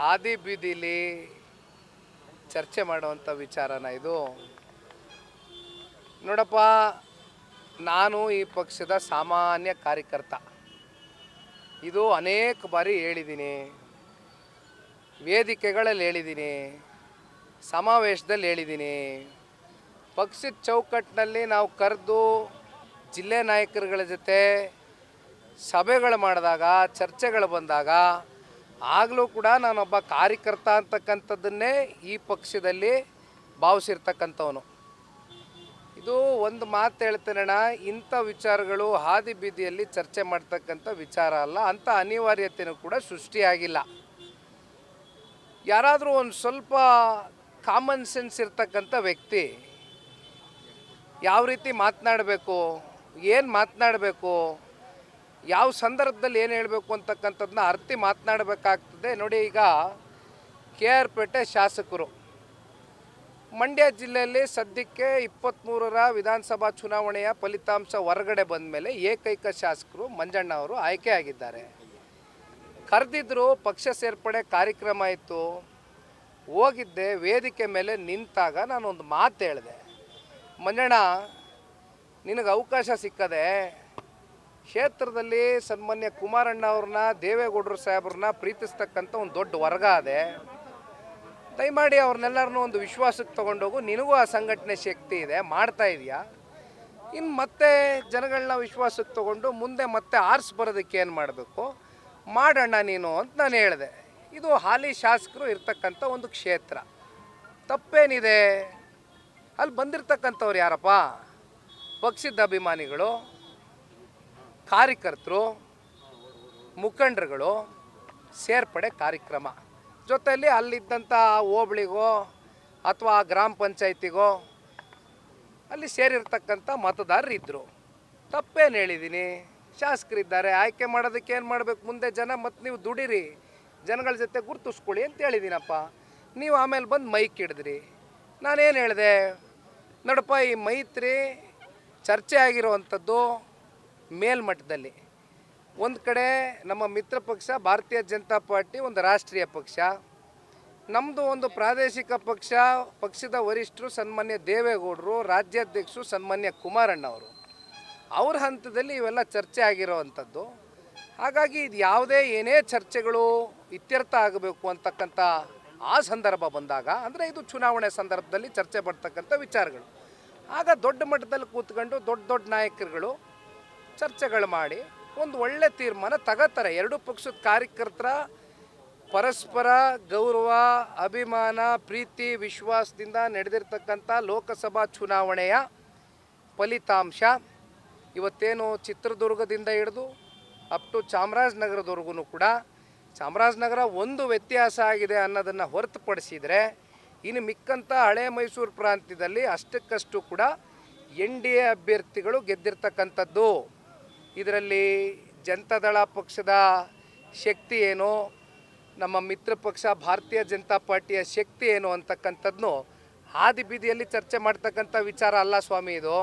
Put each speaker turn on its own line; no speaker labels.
ಹಾದಿ ಬೀದಿಲಿ ಚರ್ಚೆ ಮಾಡುವಂಥ ವಿಚಾರನ ಇದು? ನೋಡಪ್ಪ, ನಾನು ಈ ಪಕ್ಷದ ಸಾಮಾನ್ಯ ಕಾರ್ಯಕರ್ತ. ಇದು ಅನೇಕ ಬಾರಿ ಹೇಳಿದ್ದೀನಿ, ವೇದಿಕೆಗಳಲ್ಲಿ ಹೇಳಿದ್ದೀನಿ, ಸಮಾವೇಶದಲ್ಲಿ ಹೇಳಿದ್ದೀನಿ. ಪಕ್ಷದ ಚೌಕಟ್ಟಿನಲ್ಲಿ ನಾವು ಕರೆದು ಜಿಲ್ಲೆ ನಾಯಕರುಗಳ ಜೊತೆ ಸಭೆಗಳು ಮಾಡಿದಾಗ, ಚರ್ಚೆಗಳು ಬಂದಾಗ ಆಗಲೂ ಕೂಡ ನಾನೊಬ್ಬ ಕಾರ್ಯಕರ್ತ ಅಂತಕ್ಕಂಥದ್ದನ್ನೇ ಈ ಪಕ್ಷದಲ್ಲಿ ಭಾವಿಸಿರ್ತಕ್ಕಂಥವನು. ಇದು ಒಂದು ಮಾತು ಹೇಳ್ತೇನಣ್ಣ, ಇಂಥ ವಿಚಾರಗಳು ಹಾದಿ ಬೀದಿಯಲ್ಲಿ ಚರ್ಚೆ ಮಾಡ್ತಕ್ಕಂಥ ವಿಚಾರ ಅಲ್ಲ, ಅಂಥ ಅನಿವಾರ್ಯತೆಯೂ ಕೂಡ ಸೃಷ್ಟಿಯಾಗಿಲ್ಲ. ಯಾರಾದರೂ ಒಂದು ಸ್ವಲ್ಪ ಕಾಮನ್ ಸೆನ್ಸ್ ಇರ್ತಕ್ಕಂಥ ವ್ಯಕ್ತಿ ಯಾವ ರೀತಿ ಮಾತನಾಡಬೇಕು, ಏನು ಮಾತನಾಡಬೇಕು, ಯಾವ ಸಂದರ್ಭದಲ್ಲಿ ಏನು ಹೇಳಬೇಕು ಅಂತಕ್ಕಂಥದ್ದನ್ನ ಅರ್ತಿ ಮಾತನಾಡಬೇಕಾಗ್ತದೆ. ನೋಡಿ, ಈಗ KR ಪೇಟೆ ಶಾಸಕರು ಮಂಡ್ಯ ಜಿಲ್ಲೆಯಲ್ಲಿ ಸದ್ಯಕ್ಕೆ 23ರ ವಿಧಾನಸಭಾ ಚುನಾವಣೆಯ ಫಲಿತಾಂಶ ಹೊರಗಡೆ ಬಂದ ಮೇಲೆ ಏಕೈಕ ಶಾಸಕರು ಮಂಜಣ್ಣ ಅವರು ಆಯ್ಕೆಯಾಗಿದ್ದಾರೆ. ಕರೆದಿದ್ದರು, ಪಕ್ಷ ಸೇರ್ಪಡೆ ಕಾರ್ಯಕ್ರಮ ಇತ್ತು, ಹೋಗಿದ್ದೆ. ವೇದಿಕೆ ಮೇಲೆ ನಿಂತಾಗ ನಾನೊಂದು ಮಾತು ಹೇಳಿದೆ, ಮಂಜಣ್ಣ, ನಿನಗೆ ಅವಕಾಶ ಸಿಕ್ಕದೆ ಕ್ಷೇತ್ರದಲ್ಲಿ ಸನ್ಮಾನ್ಯ ಕುಮಾರಣ್ಣ ಅವ್ರನ್ನ, ದೇವೇಗೌಡರು ಸಾಹೇಬ್ರನ್ನ ಪ್ರೀತಿಸ್ತಕ್ಕಂಥ ಒಂದು ದೊಡ್ಡ ವರ್ಗ ಅದೇ. ದಯಮಾಡಿ ಅವ್ರನ್ನೆಲ್ಲರನ್ನೂ ಒಂದು ವಿಶ್ವಾಸಕ್ಕೆ ತೊಗೊಂಡೋಗು, ನಿನಗೂ ಆ ಸಂಘಟನೆ ಶಕ್ತಿ ಇದೆ, ಮಾಡ್ತಾ ಇದೆಯಾ, ಇನ್ನು ಮತ್ತೆ ಜನಗಳನ್ನ ವಿಶ್ವಾಸಕ್ಕೆ ತೊಗೊಂಡು ಮುಂದೆ ಮತ್ತೆ ಆರಿಸಿ ಬರೋದಕ್ಕೆ ಏನು ಮಾಡಬೇಕು ಮಾಡೋಣ ನೀನು ಅಂತ ನಾನು ಹೇಳಿದೆ. ಇದು ಹಾಲಿ ಶಾಸಕರು ಇರ್ತಕ್ಕಂಥ ಒಂದು ಕ್ಷೇತ್ರ, ತಪ್ಪೇನಿದೆ? ಅಲ್ಲಿ ಬಂದಿರತಕ್ಕಂಥವ್ರು ಯಾರಪ್ಪ? ಪಕ್ಷದ ಅಭಿಮಾನಿಗಳು, ಕಾರ್ಯಕರ್ತರು, ಮುಖಂಡರುಗಳು, ಸೇರ್ಪಡೆ ಕಾರ್ಯಕ್ರಮ. ಜೊತೆಯಲ್ಲಿ ಅಲ್ಲಿದ್ದಂಥ ಹೋಬಳಿಗೋ ಅಥವಾ ಗ್ರಾಮ ಪಂಚಾಯತಿಗೋ ಅಲ್ಲಿ ಸೇರಿರ್ತಕ್ಕಂಥ ಮತದಾರರು ಇದ್ದರು. ತಪ್ಪೇನು ಹೇಳಿದ್ದೀನಿ? ಶಾಸಕರಿದ್ದಾರೆ, ಆಯ್ಕೆ ಮಾಡೋದಕ್ಕೆ ಏನು ಮಾಡಬೇಕು, ಮುಂದೆ ಜನ ಮತ್ತು ನೀವು ದುಡಿರಿ, ಜನಗಳ ಜೊತೆ ಗುರುತಿಸ್ಕೊಳ್ಳಿ ಅಂತ ಹೇಳಿದ್ದೀನಪ್ಪ. ನೀವು ಆಮೇಲೆ ಬಂದು ಮೈಕ್ ಹಿಡಿದ್ರಿ. ನಾನೇನು ಹೇಳಿದೆ? ನೋಡಪ್ಪ, ಈ ಮೈತ್ರಿ ಚರ್ಚೆ ಆಗಿರುವಂಥದ್ದು ಮೇಲ್ಮಟ್ಟದಲ್ಲಿ. ಒಂದು ಕಡೆ ನಮ್ಮ ಮಿತ್ರ ಪಕ್ಷ ಭಾರತೀಯ ಜನತಾ ಪಾರ್ಟಿ ಒಂದು ರಾಷ್ಟ್ರೀಯ ಪಕ್ಷ, ನಮ್ಮದು ಒಂದು ಪ್ರಾದೇಶಿಕ ಪಕ್ಷ. ಪಕ್ಷದ ವರಿಷ್ಠರು ಸನ್ಮಾನ್ಯ ದೇವೇಗೌಡರು, ರಾಜ್ಯಾಧ್ಯಕ್ಷರು ಸನ್ಮಾನ್ಯ ಕುಮಾರಣ್ಣ ಅವರು, ಅವ್ರ ಹಂತದಲ್ಲಿ ಇವೆಲ್ಲ ಚರ್ಚೆ ಆಗಿರೋವಂಥದ್ದು. ಹಾಗಾಗಿ ಇದು ಯಾವುದೇ ಏನೇ ಚರ್ಚೆಗಳು ಇತ್ಯರ್ಥ ಆಗಬೇಕು ಅಂತಕ್ಕಂಥ ಆ ಸಂದರ್ಭ ಬಂದಾಗ, ಅಂದರೆ ಇದು ಚುನಾವಣೆ ಸಂದರ್ಭದಲ್ಲಿ ಚರ್ಚೆ ಬರ್ತಕ್ಕಂಥ ವಿಚಾರಗಳು, ಆಗ ದೊಡ್ಡ ಮಟ್ಟದಲ್ಲಿ ಕೂತ್ಕೊಂಡು ದೊಡ್ಡ ದೊಡ್ಡ ನಾಯಕರುಗಳು ಚರ್ಚೆಗಳು ಮಾಡಿ ಒಂದು ಒಳ್ಳೆ ತೀರ್ಮಾನ ತಗೋತಾರೆ. ಎರಡೂ ಪಕ್ಷದ ಕಾರ್ಯಕರ್ತರ ಪರಸ್ಪರ ಗೌರವ, ಅಭಿಮಾನ, ಪ್ರೀತಿ, ವಿಶ್ವಾಸದಿಂದ ನಡೆದಿರ್ತಕ್ಕಂಥ ಲೋಕಸಭಾ ಚುನಾವಣೆಯ ಫಲಿತಾಂಶ ಇವತ್ತೇನು ಚಿತ್ರದುರ್ಗದಿಂದ ಹಿಡಿದು ಅಪ್ ಟು ಚಾಮರಾಜನಗರದವರೆಗೂ ಕೂಡ, ಚಾಮರಾಜನಗರ ಒಂದು ವ್ಯತ್ಯಾಸ ಆಗಿದೆ ಅನ್ನೋದನ್ನು ಹೊರತುಪಡಿಸಿದರೆ ಇನ್ನು ಮಿಕ್ಕಂಥ ಹಳೆ ಮೈಸೂರು ಪ್ರಾಂತ್ಯದಲ್ಲಿ ಅಷ್ಟಕ್ಕಷ್ಟು ಕೂಡ NDA ಅಭ್ಯರ್ಥಿಗಳು ಗೆದ್ದಿರ್ತಕ್ಕಂಥದ್ದು. ಇದರಲ್ಲಿ ಜನತಾದಳ ಪಕ್ಷದ ಶಕ್ತಿ ಏನು, ನಮ್ಮ ಮಿತ್ರ ಪಕ್ಷ ಭಾರತೀಯ ಜನತಾ ಪಾರ್ಟಿಯ ಶಕ್ತಿ ಏನು ಅಂತಕ್ಕಂಥದ್ದನ್ನು ಹಾದಿ ಬೀದಿಯಲ್ಲಿ ಚರ್ಚೆ ಮಾಡ್ತಕ್ಕಂಥ ವಿಚಾರ ಅಲ್ಲ ಸ್ವಾಮಿ ಇದು.